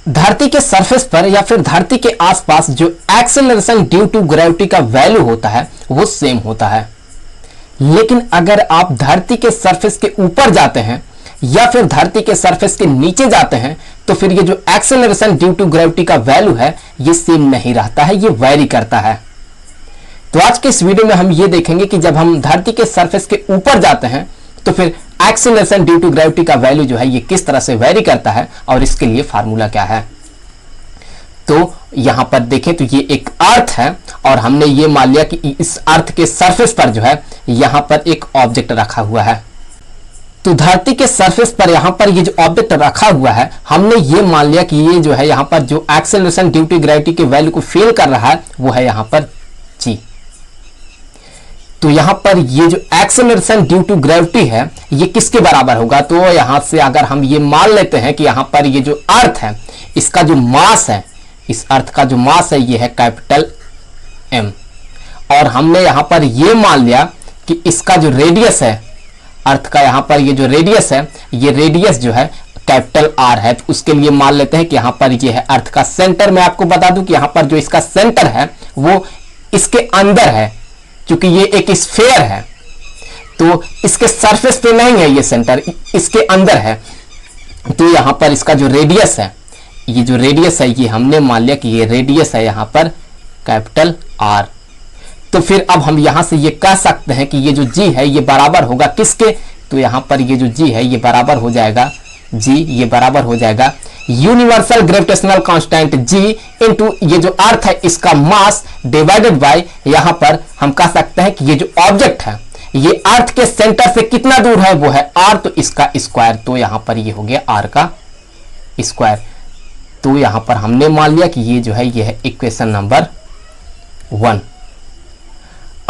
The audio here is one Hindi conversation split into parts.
धरती के सरफेस पर या फिर धरती के आसपास जो एक्सेलरेशन ड्यू टू ग्रेविटी का वैल्यू होता है वो सेम होता है। लेकिन अगर आप धरती के सरफेस के ऊपर जाते हैं या फिर धरती के सरफेस के नीचे जाते हैं तो फिर ये जो एक्सेलरेशन ड्यू टू ग्रेविटी का वैल्यू है ये सेम नहीं रहता है, ये वेरी करता है। तो आज के इस वीडियो में हम ये देखेंगे कि जब हम धरती के सरफेस के ऊपर जाते हैं तो फिर एक्सेलरेशन ड्यू टू ग्रेविटी का वैल्यू जो है ये किस तरह से वेरी करता है और इसके लिए फार्मूला क्या है। तो यहां पर देखें तो ये एक अर्थ है और हमने ये मान लिया कि इस अर्थ के सरफेस पर जो है यहां पर एक ऑब्जेक्ट रखा हुआ है। तो धरती के सरफेस पर यहां पर ये जो ऑब्जेक्ट रखा हुआ है हमने ये मान लिया कि ये जो है यहां पर जो एक्सेलरेशन ड्यू टू ग्रेविटी के वैल्यू को फील कर रहा है वो है यहां पर जी। तो यहां पर ये जो एक्सेलरेशन ड्यू टू ग्रेविटी है ये किसके बराबर होगा। तो यहां से अगर हम ये मान लेते हैं कि यहां पर ये जो अर्थ है इसका जो मास है, इस अर्थ का जो मास है ये है कैपिटल M, और हमने यहां पर ये मान लिया कि इसका जो रेडियस है अर्थ का, यहां पर ये जो रेडियस है ये रेडियस जो है कैपिटल R है। तो उसके लिए मान लेते हैं कि यहां पर ये है अर्थ का सेंटर। मैं आपको बता दूं कि यहां पर जो इसका सेंटर है वो इसके अंदर है, क्योंकि ये एक स्फीयर है तो इसके सरफेस पे नहीं है, ये सेंटर इसके अंदर है। तो यहां पर इसका जो रेडियस है, ये जो रेडियस है ये हमने मान लिया कि ये रेडियस है यहां पर कैपिटल R। तो फिर अब हम यहां से ये कह सकते हैं कि ये जो G है ये बराबर होगा किसके। तो यहां पर ये जो G है ये बराबर हो जाएगा G, ये बराबर हो जाएगा universal gravitational constant G into ये जो अर्थ है इसका मास डिवाइडेड बाय यहां पर हम कह सकते हैं कि ये जो ऑब्जेक्ट है ये अर्थ के सेंटर से कितना दूर है वो है R, तो इसका स्क्वायर। तो यहां पर ये हो गया R का स्क्वायर। तो यहां पर हमने मान लिया कि ये जो है ये है इक्वेशन नंबर 1।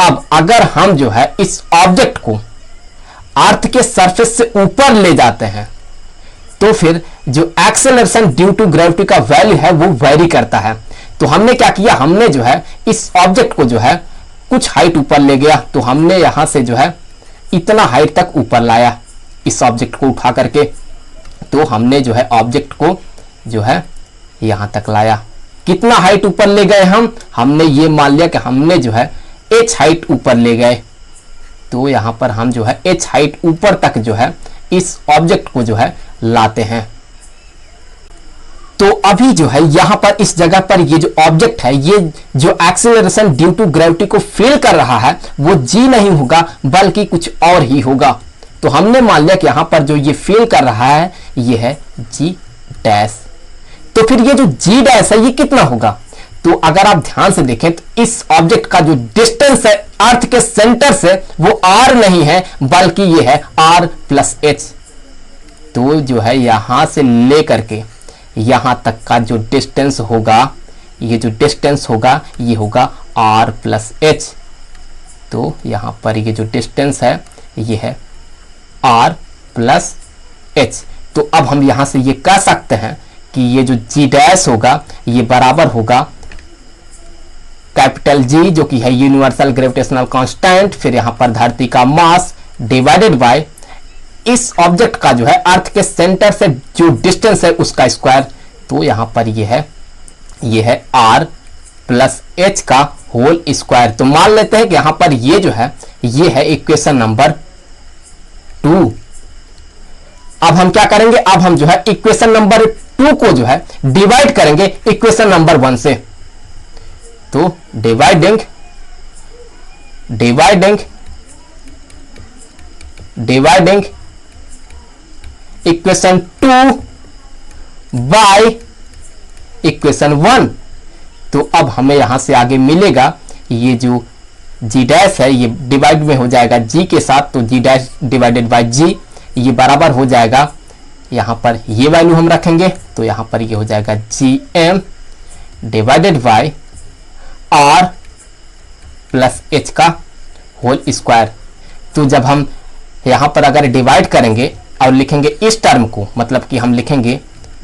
अब अगर हम जो है इस ऑब्जेक्ट को अर्थ के सरफेस से ऊपर ले जाते हैं तो फिर जो एक्सेलरेशन ड्यू टू ग्रेविटी का वैल्यू है वो वेरी करता है। तो हमने क्या किया, हमने जो है इस ऑब्जेक्ट को जो है कुछ हाइट ऊपर ले गया। तो हमने यहां से जो है इतना हाइट तक ऊपर लाया इस ऑब्जेक्ट को उठा करके। तो हमने जो है ऑब्जेक्ट को जो है यहां तक लाया। कितना हाइट ऊपर ले गए हमने ये मान लिया कि हमने जो है h हाइट ऊपर ले गए। तो यहां पर हम जो है h हाइट ऊपर तक जो है इस ऑब्जेक्ट को जो है लाते हैं। तो अभी जो है यहां पर इस जगह पर ये जो ऑब्जेक्ट है ये जो एक्सेलरेशन ड्यू टू ग्रेविटी को फील कर रहा है वो G नहीं होगा बल्कि कुछ और ही होगा। तो हमने मान लिया कि यहां पर जो ये फील कर रहा है ये है G डैश। तो फिर ये जो G डैश है ये कितना होगा। तो अगर आप ध्यान से देखें तो इस ऑब्जेक्ट का जो डिस्टेंस है अर्थ के सेंटर से वो R नहीं है बल्कि ये है R प्लस H। तो जो है यहां से लेकर के यहां तक का जो डिस्टेंस होगा, ये जो डिस्टेंस होगा ये होगा R प्लस H। तो यहां पर ये जो डिस्टेंस है ये है R प्लस H। तो अब हम यहां से ये कह सकते हैं कि ये जो G डैश होगा ये बराबर होगा कैपिटल G जो कि है यूनिवर्सल ग्रेविटेशनल कांस्टेंट, फिर यहां पर धरती का मास डिवाइडेड बाय इस ऑब्जेक्ट का जो है अर्थ के सेंटर से जो डिस्टेंस है उसका स्क्वायर। तो यहां पर ये है R प्लस H का होल स्क्वायर। तो मान लेते हैं कि यहां पर ये जो है ये है इक्वेशन नंबर 2। अब हम क्या करेंगे, अब हम जो है इक्वेशन नंबर 2 को जो है डिवाइड करेंगे इक्वेशन नंबर 1 से। तो डिवाइडिंग इक्वेशन 2 बाय इक्वेशन 1। तो अब हमें यहां से आगे मिलेगा ये जो G डैश है ये डिवाइड में हो जाएगा G के साथ। तो G dash divided by G ये बराबर हो जाएगा, यहां पर ये वैल्यू हम रखेंगे तो यहां पर ये हो जाएगा GM divided by R plus H का होल स्क्वायर। तो जब हम यहां पर अगर डिवाइड करेंगे और लिखेंगे इस टर्म को, मतलब कि हम लिखेंगे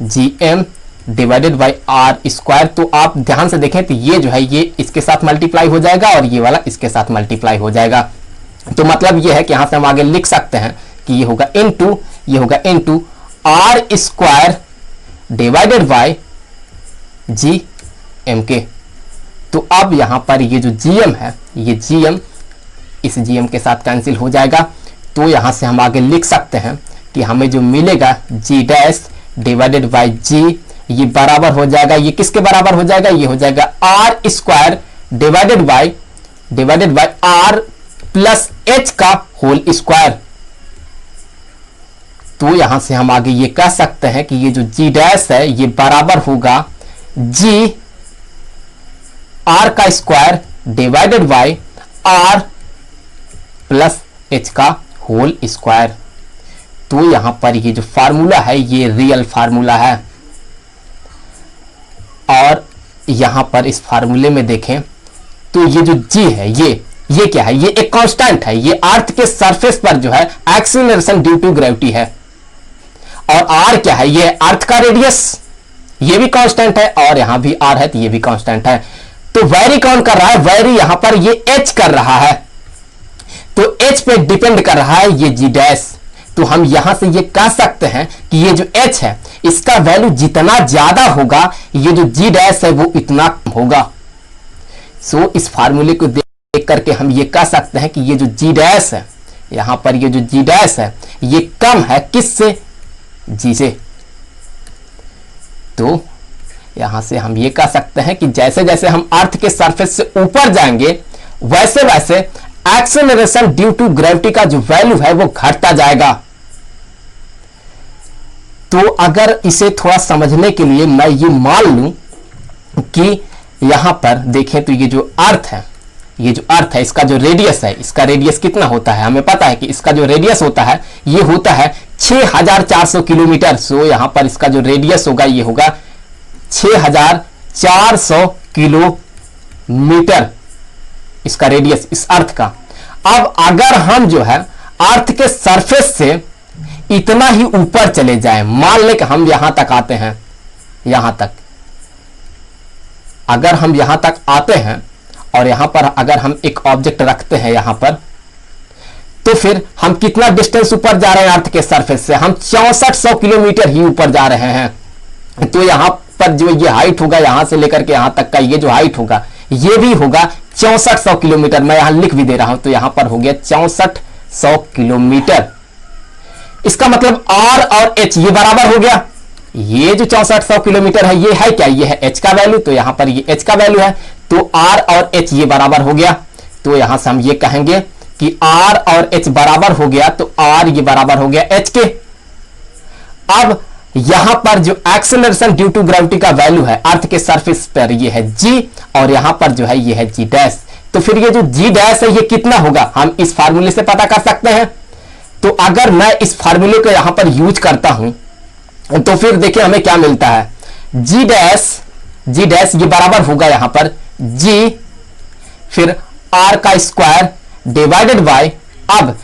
GM divided by R square. तो आप ध्यान से देखें तो ये जो है ये इसके साथ मल्टीप्लाई हो जाएगा और ये वाला इसके साथ मल्टीप्लाई हो जाएगा। तो मतलब ये है कि यहां से हम आगे लिख सकते हैं कि ये होगा into R square divided by G M के। तो अब यहां पर ये जो जी एम है, ये जी एम इस जी एम के साथ कैंसिल हो जाएगा। तो यहां से हम आगे लिख सकते हैं कि हमें जो मिलेगा जी डैश डिवाइडेड बाई जी, ये बराबर हो जाएगा, ये किसके बराबर हो जाएगा, ये हो जाएगा R square divided by R plus H का होल स्क्वायर। तो यहां से हम आगे ये कह सकते हैं कि ये जो जी डैश है ये बराबर होगा जी आर का square divided by R plus H का होल स्क्वायर। तो यहां पर ये जो फार्मूला है ये रियल फार्मूला है। और यहां पर इस फार्मूले में देखें तो ये जो जी है ये क्या है, ये एक कांस्टेंट है, ये अर्थ के सरफेस पर जो है एक्सीलरेशन ड्यू टू ग्रेविटी है। और आर क्या है, ये अर्थ का रेडियस, ये भी कांस्टेंट है, और यहां भी आर है तो ये भी कांस्टेंट है। तो वेरी कौन कर रहा है, वेरी यहां पर ये एच कर रहा है, तो एच पे डिपेंड कर रहा है ये जी डैश। तो हम यहां से ये कह सकते हैं कि ये जो एच है इसका वैल्यू जितना ज्यादा होगा ये जो जी डैश है वो इतना कम होगा। सो इस फार्मूले को देख करके हम ये कह सकते हैं कि ये जो जी डैश है, यहां पर ये जो जी डैश है ये कम है किससे, जी से। तो यहां से हम ये कह सकते हैं कि जैसे जैसे हम अर्थ के सरफेस से ऊपर जाएंगे वैसे वैसे एक्सेलरेशन ड्यू टू ग्रेविटी का जो वैल्यू है वो घटता जाएगा। तो अगर इसे थोड़ा समझने के लिए मैं ये मान लूं कि यहां पर देखें तो ये जो अर्थ है, ये जो अर्थ है इसका जो रेडियस है, इसका रेडियस कितना होता है, हमें पता है कि इसका जो रेडियस होता है ये होता है 6400 किलोमीटर। सो यहां पर इसका जो रेडियस होगा ये होगा 6400 किलोमीटर, इसका रेडियस इस अर्थ का। अब अगर हम जो है अर्थ के सरफेस से इतना ही ऊपर चले जाएं, मान लें कि हम यहां तक आते हैं, यहां तक अगर हम यहां तक आते हैं और यहां पर अगर हम एक ऑब्जेक्ट रखते हैं यहां पर, तो फिर हम कितना डिस्टेंस ऊपर जा रहे हैं अर्थ के सरफेस से, हम 6400 किलोमीटर ही ऊपर जा रहे हैं। तो यहां पर जो ये हाइट होगा यहां से लेकर के यहां तक का ये जो हाइट होगा ये भी होगा 6400 किलोमीटर। मैं यहां लिख भी दे रहा हूं, तो यहां पर हो गया 6400 किलोमीटर। इसका मतलब आर और एच ये बराबर हो गया, ये जो 6400 किलोमीटर है ये है क्या, ये है एच का वैल्यू, तो यहां पर ये एच का वैल्यू है, तो आर और एच ये बराबर हो गया। तो यहां से हम ये कहेंगे कि आर और एच बराबर हो गया, तो आर ये बराबर हो गया एच के। अब यहां पर जो एक्सेलरेशन ड्यू टू ग्रेविटी का वैल्यू है अर्थ के सरफेस पर ये है जी, और यहां पर जो है ये है जी डैश। तो फिर ये जो जी डैश है ये कितना होगा हम इस फार्मूले से पता कर सकते हैं। तो अगर मैं इस फार्मूले को यहां पर यूज करता हूं तो फिर देखिए हमें क्या मिलता है, जी डैश ये बराबर होगा यहां पर जी फिर आर का स्क्वायर डिवाइडेड बाय, अब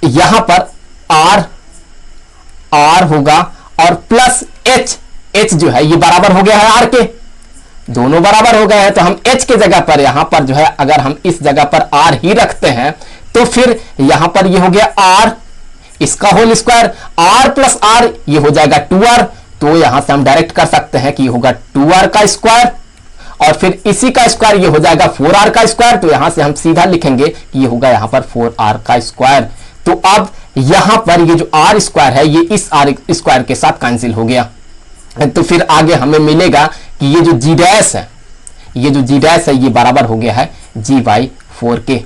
यहां पर आर होगा और प्लस एच जो है ये बराबर हो गया है आर के, दोनों बराबर हो गए हैं। तो हम एच के जगह पर यहां पर जो है अगर हम इस जगह पर आर ही रखते हैं तो फिर यहां पर ये हो गया आर इसका whole square, R plus R ये हो जाएगा 2r। तो यहां से हम डायरेक्ट कर सकते हैं कि ये होगा 2r का स्क्वायर, और फिर इसी का स्क्वायर ये हो जाएगा 4r का स्क्वायर। तो यहां से हम सीधा लिखेंगे कि ये होगा यहां पर 4r का स्क्वायर। तो अब यहां पर ये जो r स्क्वायर है ये इस r स्क्वायर के साथ कैंसिल हो गया। तो फिर आगे हमें मिलेगा कि ये जो जी डैश है, ये जो जी डैश है ये बराबर हो गया है g/4 के।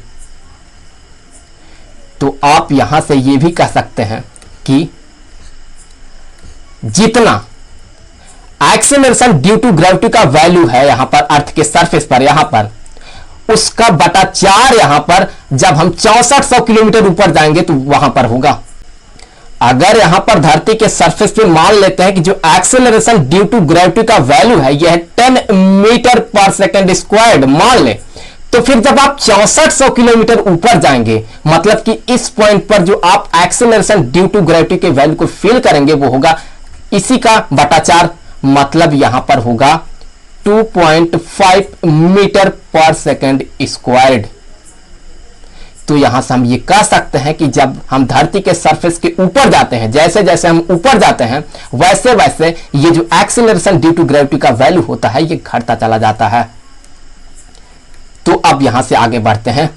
तो आप यहां से ये भी कह सकते हैं कि जितना एक्सेलरेशन ड्यू टू ग्रेविटी का वैल्यू है यहां पर अर्थ के सरफेस पर, यहां पर उसका बटा 4 यहां पर जब हम 6400 किलोमीटर ऊपर जाएंगे तो वहां पर होगा। अगर यहां पर धरती के सरफेस पे मान लेते हैं कि जो एक्सेलरेशन ड्यू टू ग्रेविटी का वैल्यू है यह है 10 मीटर पर सेकेंड स्क्वायर्ड मान ले, तो फिर जब आप 6400 किलोमीटर ऊपर जाएंगे मतलब कि इस पॉइंट पर जो आप एक्सेलरेशन ड्यू टू ग्रेविटी के वैल्यू को फील करेंगे वो होगा इसी का बटा 4, मतलब यहां पर होगा 2.5 मीटर पर सेकेंड स्क्वायर्ड। तो यहां से हम ये कह सकते हैं कि जब हम धरती के सरफेस के ऊपर जाते हैं, जैसे जैसे हम ऊपर जाते हैं वैसे वैसे ये जो एक्सीलरेशन ड्यू टू ग्रेविटी का वैल्यू होता है ये घटता चला जाता है। तो अब यहां से आगे बढ़ते हैं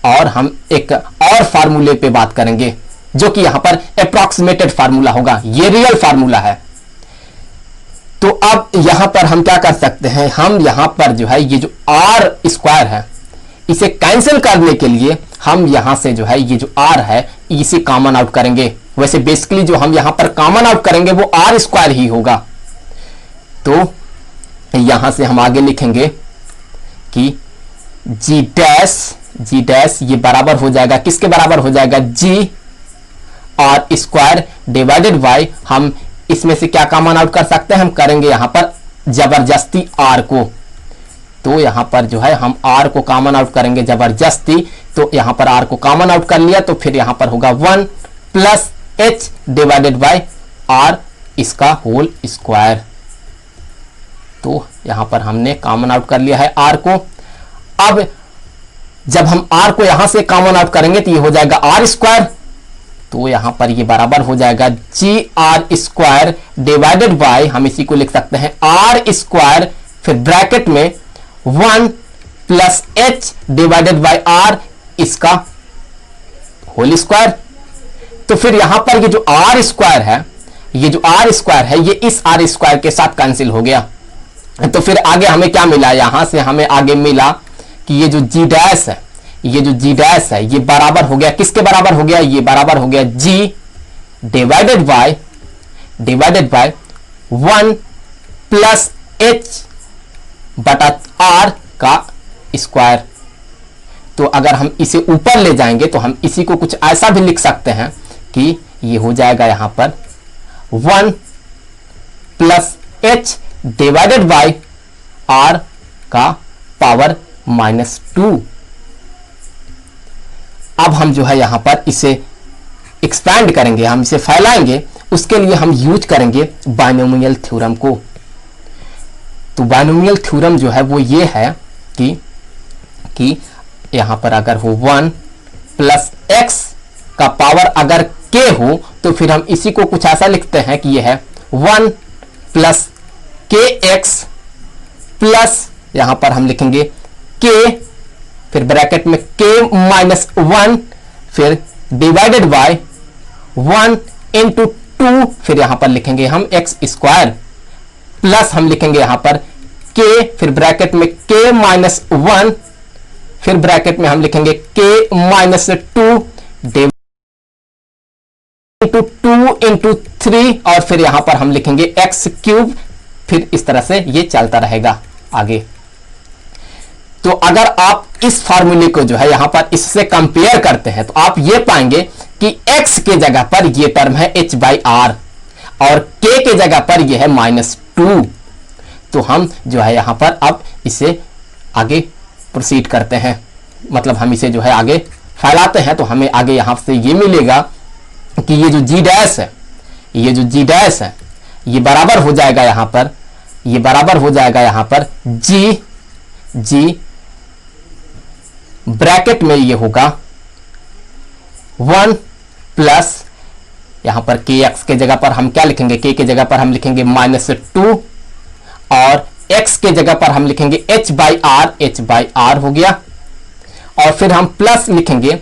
और हम एक और फार्मूले पे बात करेंगे जो कि यहां पर अप्रॉक्सीमेटेड फार्मूला होगा, ये रियल फार्मूला है। तो अब यहां पर हम क्या कर सकते हैं, हम यहां पर जो है ये जो आर स्क्वायर है इसे कैंसिल करने के लिए हम यहां से जो है ये जो आर है इसे कॉमन आउट करेंगे। वैसे बेसिकली जो हम यहां पर कॉमन आउट करेंगे वो आर स्क्वायर ही होगा। तो यहां से हम आगे लिखेंगे कि जी डैश ये बराबर हो जाएगा, किसके बराबर हो जाएगा, जी आर स्क्वायर डिवाइडेड बाय, हम इसमें से क्या कॉमन आउट कर सकते हैं, हम करेंगे यहां पर जबरदस्ती आर को। तो यहां पर जो है हम आर को कॉमन आउट करेंगे जबरदस्ती, तो यहां पर आर को कॉमन आउट कर लिया तो फिर यहां पर होगा 1 plus H divided by R इसका होल स्क्वायर। तो यहां पर हमने कॉमन आउट कर लिया है आर को। अब जब हम आर को यहां से कॉमन आउट करेंगे तो ये हो जाएगा आर स्क्वायर, तो यहां पर ये बराबर हो जाएगा जी आर स्क्वायर डिवाइडेड बाय, हम इसी को लिख सकते हैं आर स्क्वायर फिर ब्रैकेट में 1 plus H divided by R इसका होल स्क्वायर। तो फिर यहां पर ये जो आर स्क्वायर है, ये जो आर स्क्वायर है ये इस आर स्क्वायर के साथ कैंसिल हो गया। तो फिर आगे हमें क्या मिला, यहां से हमें आगे मिला कि ये जो जी डैश है, ये जो जी डैश है ये बराबर हो गया, किसके बराबर हो गया, ये बराबर हो गया जी डिवाइडेड बाय 1 प्लस एच बटा आर का स्क्वायर। तो अगर हम इसे ऊपर ले जाएंगे तो हम इसी को कुछ ऐसा भी लिख सकते हैं कि ये हो जाएगा यहां पर 1 plus H divided by R का पावर -2। अब हम जो है यहां पर इसे एक्सपैंड करेंगे, हम इसे फैलाएंगे, उसके लिए हम यूज करेंगे बायनोमियल थ्योरम को। तो बायनोमियल थ्योरम जो है वो ये है कि यहां पर अगर हो 1 प्लस एक्स का पावर अगर k हो तो फिर हम इसी को कुछ ऐसा लिखते हैं कि ये है 1 प्लस के एक्स प्लस यहां पर हम लिखेंगे k फिर ब्रैकेट में k माइनस 1 फिर डिवाइडेड बाय 1 इंटू 2 फिर यहां पर लिखेंगे हम एक्स स्क्वायर प्लस हम लिखेंगे यहां पर k फिर ब्रैकेट में k माइनस 1 फिर ब्रैकेट में हम लिखेंगे k माइनस 2 इंटू 2 इंटू 3 और फिर यहां पर हम लिखेंगे एक्स क्यूब, फिर इस तरह से ये चलता रहेगा आगे। तो अगर आप इस फार्मूले को जो है यहां पर इससे कंपेयर करते हैं तो आप ये पाएंगे कि x के जगह पर ये टर्म है h बाई आर और k के जगह पर ये है -2। तो हम जो है यहां पर अब इसे आगे प्रोसीड करते हैं, मतलब हम इसे जो है आगे फैलाते हैं तो हमें आगे यहां से ये मिलेगा कि ये जो जी डैश है, ये जो जी डैश है ये बराबर हो जाएगा यहां पर, ये बराबर हो जाएगा यहां पर जी ब्रैकेट में ये होगा 1 प्लस यहां पर के एक्स के जगह पर हम क्या लिखेंगे, के जगह पर हम लिखेंगे -2 और x के जगह पर हम लिखेंगे h बाई आर हो गया और फिर हम प्लस लिखेंगे।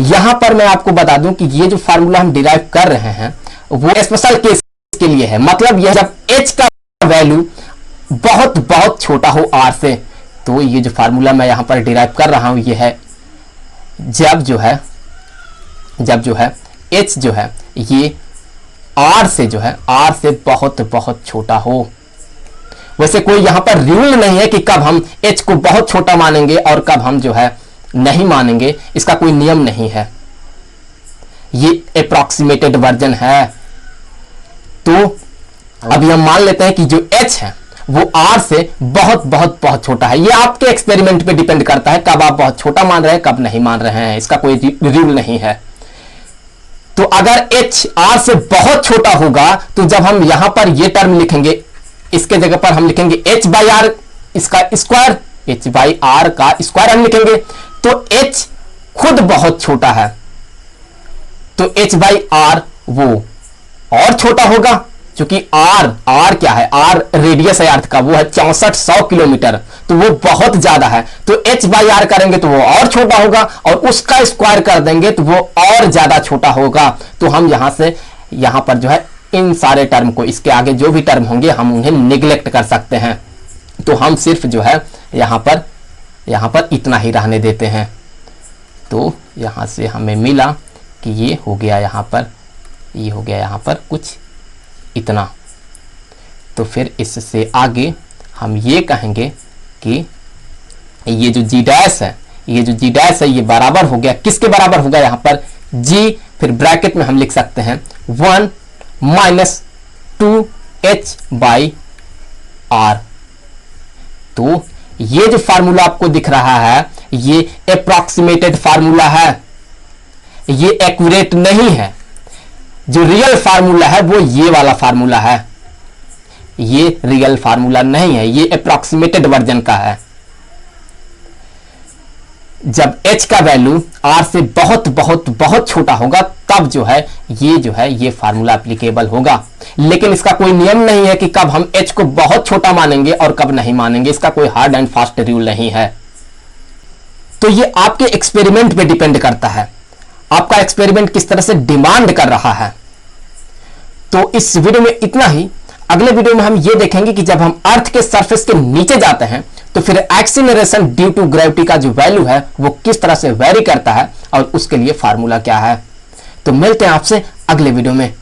यहां पर मैं आपको बता दूं कि ये जो फार्मूला हम डिराइव कर रहे हैं वो स्पेशल केस के लिए है, मतलब यह जब h का वैल्यू बहुत बहुत छोटा हो r से। तो ये जो फार्मूला मैं यहां पर डिराइव कर रहा हूं ये है जब जो है h जो है ये r से बहुत बहुत छोटा हो। वैसे कोई यहां पर रूल नहीं है कि कब हम h को बहुत छोटा मानेंगे और कब हम जो है नहीं मानेंगे, इसका कोई नियम नहीं है, ये अप्रॉक्सीमेटेड वर्जन है। तो अभी हम मान लेते हैं कि जो h है वो r से बहुत बहुत बहुत छोटा है। ये आपके एक्सपेरिमेंट पे डिपेंड करता है कब आप बहुत छोटा मान रहे हैं कब नहीं मान रहे हैं, इसका कोई रूल नहीं है। तो अगर h r से बहुत छोटा होगा तो जब हम यहां पर ये टर्म लिखेंगे इसके जगह पर हम लिखेंगे h बाई आर इसका स्क्वायर, h बाई आर का स्क्वायर हम लिखेंगे। तो h खुद बहुत छोटा है, तो h बाई आर वो और छोटा होगा, क्योंकि r क्या है, r रेडियस है अर्थ का, वो है 6400 किलोमीटर, तो वो बहुत ज्यादा है। तो h बाई आर करेंगे तो वो और छोटा होगा, और उसका स्क्वायर कर देंगे तो वो और ज्यादा छोटा होगा। तो हम यहां से यहां पर जो है इन सारे टर्म को, इसके आगे जो भी टर्म होंगे हम उन्हें निगलेक्ट कर सकते हैं। तो हम सिर्फ जो है यहां पर इतना ही रहने देते हैं। तो यहां से हमें मिला कि ये हो गया यहां पर, ये हो गया यहां पर कुछ इतना। तो फिर इससे आगे हम ये कहेंगे कि ये जो जी डैश है, ये जो जी डैश है ये बराबर हो गया, किसके बराबर होगा यहां पर, जी, फिर ब्रैकेट में हम लिख सकते हैं 1 माइनस 2h बाई आर। तो ये जो फार्मूला आपको दिख रहा है ये अप्रॉक्सीमेटेड फार्मूला है, ये एक्यूरेट नहीं है। जो रियल फार्मूला है वो ये वाला फार्मूला है, ये रियल फार्मूला नहीं है, ये अप्रॉक्सीमेटेड वर्जन का है। जब h का वैल्यू r से बहुत बहुत बहुत छोटा होगा तब जो है ये फार्मूला एप्लीकेबल होगा। लेकिन इसका कोई नियम नहीं है कि कब हम h को बहुत छोटा मानेंगे और कब नहीं मानेंगे, इसका कोई हार्ड एंड फास्ट रूल नहीं है। तो ये आपके एक्सपेरिमेंट पे डिपेंड करता है, आपका एक्सपेरिमेंट किस तरह से डिमांड कर रहा है। तो इस वीडियो में इतना ही। अगले वीडियो में हम ये देखेंगे कि जब हम अर्थ के सरफेस के नीचे जाते हैं तो फिर एक्सीलरेशन ड्यू टू ग्रेविटी का जो वैल्यू है वो किस तरह से वेरी करता है और उसके लिए फार्मूला क्या है। तो मिलते हैं आपसे अगले वीडियो में।